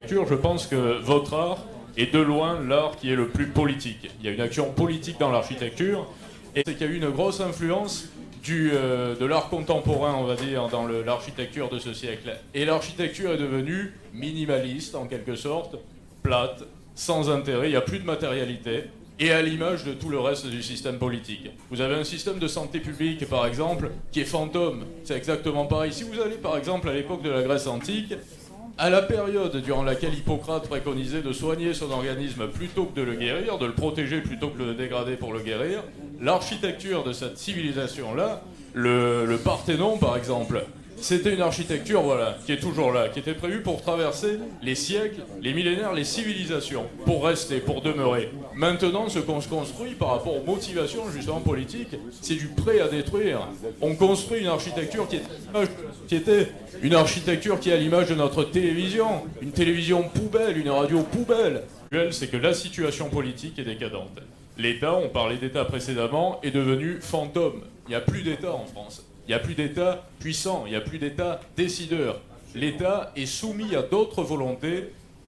Je pense que votre art est de loin l'art qui est le plus politique. Il y a une action politique dans l'architecture, et c'est qu'il y a eu une grosse influence de l'art contemporain, on va dire, dans l'architecture de ce siècle. Et l'architecture est devenue minimaliste, en quelque sorte, plate, sans intérêt, il n'y a plus de matérialité, et à l'image de tout le reste du système politique. Vous avez un système de santé publique, par exemple, qui est fantôme. C'est exactement pareil. Si vous allez, par exemple, à l'époque de la Grèce antique, à la période durant laquelle Hippocrate préconisait de soigner son organisme plutôt que de le guérir, de le protéger plutôt que de le dégrader pour le guérir, l'architecture de cette civilisation-là, le Parthénon par exemple, c'était une architecture qui est toujours là, qui était prévue pour traverser les siècles, les millénaires, les civilisations, pour rester, pour demeurer. Maintenant, ce qu'on se construit par rapport aux motivations justement politiques, c'est du prêt à détruire. On construit une architecture qui était une architecture qui est à l'image de notre télévision, une télévision poubelle, une radio poubelle. C'est que la situation politique est décadente. L'État, on parlait d'État précédemment, est devenu fantôme. Il n'y a plus d'État en France. Il n'y a plus d'État puissant, il n'y a plus d'État décideur. L'État est soumis à d'autres volontés